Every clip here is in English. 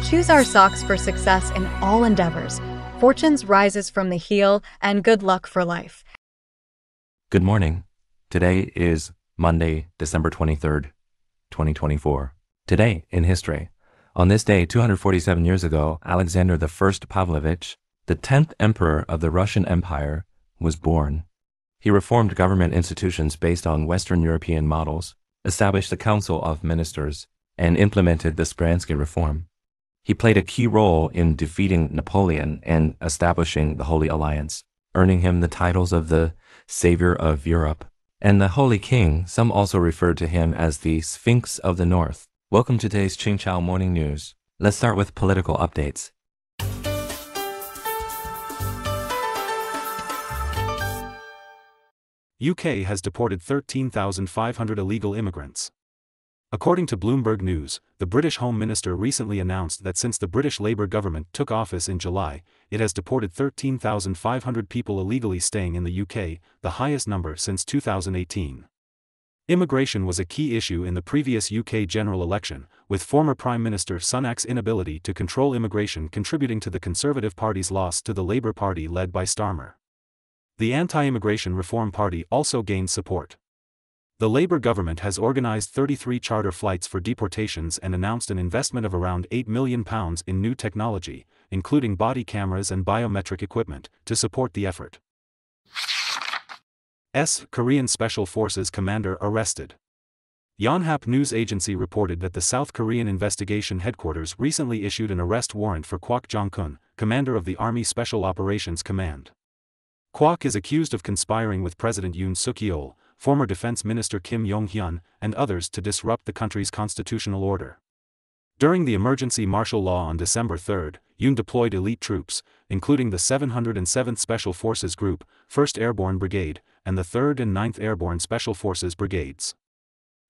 choose our socks for success in all endeavors. Fortunes rises from the heel, and good luck for life. Good morning. Today is Monday, December 23rd, 2024. Today in history. On this day, 247 years ago, Alexander I Pavlovich, the 10th emperor of the Russian Empire, was born. He reformed government institutions based on Western European models, established the Council of Ministers, and implemented the Speransky Reform. He played a key role in defeating Napoleon and establishing the Holy Alliance, earning him the titles of the Savior of Europe and the Holy King. Some also referred to him as the Sphinx of the North. Welcome to today's Qingchao Morning News. Let's start with political updates. UK has deported 13,500 illegal immigrants. According to Bloomberg News, the British Home Minister recently announced that since the British Labour government took office in July, it has deported 13,500 people illegally staying in the UK, the highest number since 2018. Immigration was a key issue in the previous UK general election, with former Prime Minister Sunak's inability to control immigration contributing to the Conservative Party's loss to the Labour Party led by Starmer. The Anti-Immigration Reform Party also gained support. The Labour government has organised 33 charter flights for deportations and announced an investment of around £8 million in new technology, including body cameras and biometric equipment, to support the effort. Korean Special Forces commander arrested. Yonhap News Agency reported that the South Korean Investigation Headquarters recently issued an arrest warrant for Kwak Jong-kun, commander of the Army Special Operations Command. Kwak is accused of conspiring with President Yoon Suk-yeol, former Defense Minister Kim Yong-hyun, and others to disrupt the country's constitutional order. During the emergency martial law on December 3, Yoon deployed elite troops, including the 707th Special Forces Group, 1st Airborne Brigade, and the 3rd and 9th Airborne Special Forces Brigades.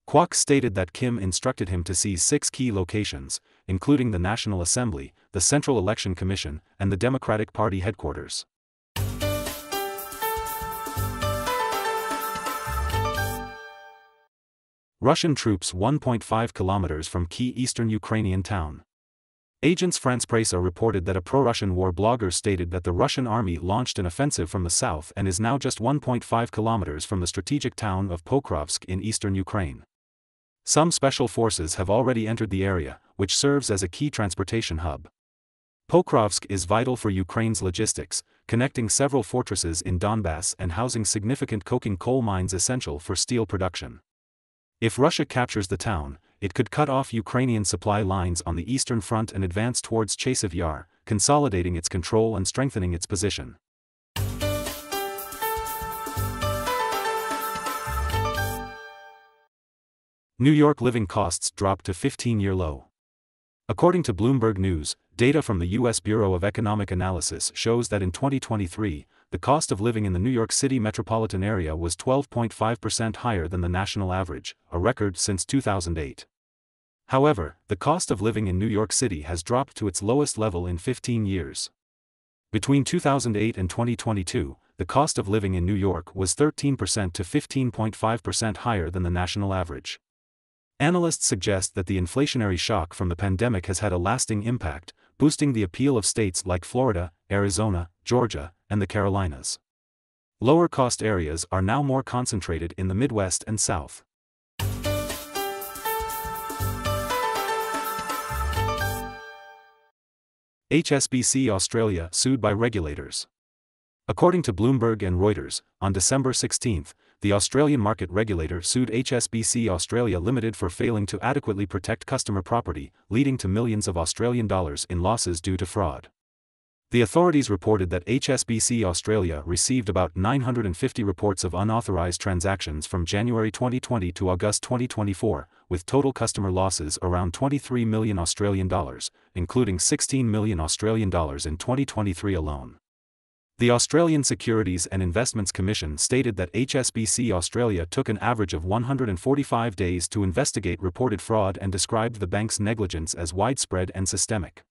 Kwak stated that Kim instructed him to seize 6 key locations, including the National Assembly, the Central Election Commission, and the Democratic Party headquarters. Russian troops 1.5 kilometers from key eastern Ukrainian town. Agence France-Presse reported that a pro-Russian war blogger stated that the Russian army launched an offensive from the south and is now just 1.5 kilometers from the strategic town of Pokrovsk in eastern Ukraine. Some special forces have already entered the area, which serves as a key transportation hub. Pokrovsk is vital for Ukraine's logistics, connecting several fortresses in Donbass and housing significant coking coal mines essential for steel production. If Russia captures the town, it could cut off Ukrainian supply lines on the eastern front and advance towards Chasiv Yar, consolidating its control and strengthening its position. New York living costs dropped to 15-year low. According to Bloomberg News, data from the U.S. Bureau of Economic Analysis shows that in 2023, the cost of living in the New York City metropolitan area was 12.5% higher than the national average, a record since 2008. However, the cost of living in New York City has dropped to its lowest level in 15 years. Between 2008 and 2022, the cost of living in New York was 13% to 15.5% higher than the national average. Analysts suggest that the inflationary shock from the pandemic has had a lasting impact, boosting the appeal of states like Florida, Arizona, Georgia, and the Carolinas. Lower-cost areas are now more concentrated in the Midwest and South. HSBC Australia sued by regulators. According to Bloomberg and Reuters, on December 16, the Australian market regulator sued HSBC Australia Limited for failing to adequately protect customer property, leading to millions of Australian dollars in losses due to fraud. The authorities reported that HSBC Australia received about 950 reports of unauthorized transactions from January 2020 to August 2024, with total customer losses around 23 million Australian dollars, including 16 million Australian dollars in 2023 alone. The Australian Securities and Investments Commission stated that HSBC Australia took an average of 145 days to investigate reported fraud and described the bank's negligence as widespread and systemic.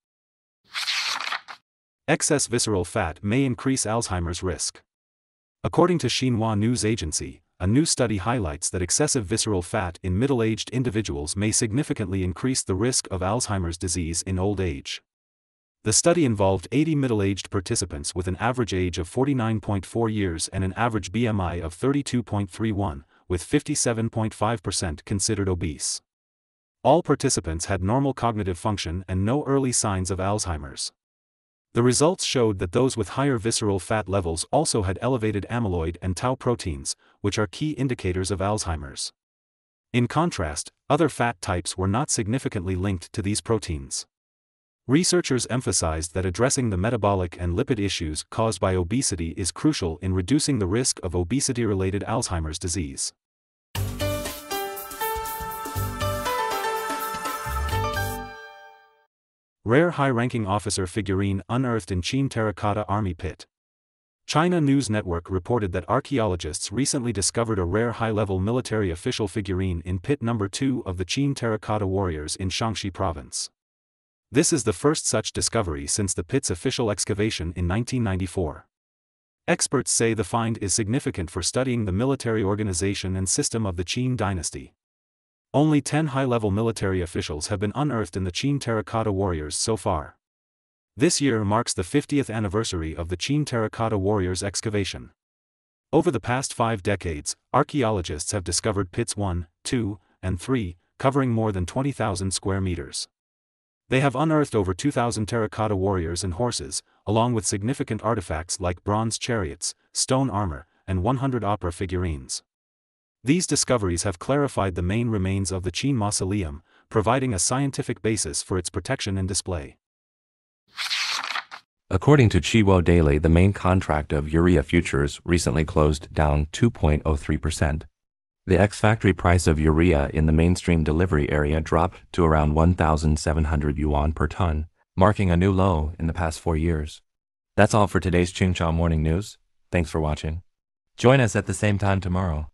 Excess visceral fat may increase Alzheimer's risk. According to Xinhua News Agency, a new study highlights that excessive visceral fat in middle-aged individuals may significantly increase the risk of Alzheimer's disease in old age. The study involved 80 middle-aged participants with an average age of 49.4 years and an average BMI of 32.31, with 57.5% considered obese. All participants had normal cognitive function and no early signs of Alzheimer's. The results showed that those with higher visceral fat levels also had elevated amyloid and tau proteins, which are key indicators of Alzheimer's. In contrast, other fat types were not significantly linked to these proteins. Researchers emphasized that addressing the metabolic and lipid issues caused by obesity is crucial in reducing the risk of obesity-related Alzheimer's disease. Rare high-ranking officer figurine unearthed in Qin Terracotta Army Pit. China News Network reported that archaeologists recently discovered a rare high-level military official figurine in Pit No. 2 of the Qin Terracotta Warriors in Shaanxi Province. This is the first such discovery since the pit's official excavation in 1994. Experts say the find is significant for studying the military organization and system of the Qin dynasty. Only 10 high-level military officials have been unearthed in the Qin Terracotta Warriors so far. This year marks the 50th anniversary of the Qin Terracotta Warriors excavation. Over the past 5 decades, archaeologists have discovered pits 1, 2, and 3, covering more than 20,000 square meters. They have unearthed over 2,000 terracotta warriors and horses, along with significant artifacts like bronze chariots, stone armor, and 100 opera figurines. These discoveries have clarified the main remains of the Qin mausoleum, providing a scientific basis for its protection and display. According to Chiwo Daily, the main contract of urea futures recently closed down 2.03%. The ex-factory price of urea in the mainstream delivery area dropped to around 1,700 yuan per ton, marking a new low in the past 4 years. That's all for today's Qingchao Morning News. Thanks for watching. Join us at the same time tomorrow.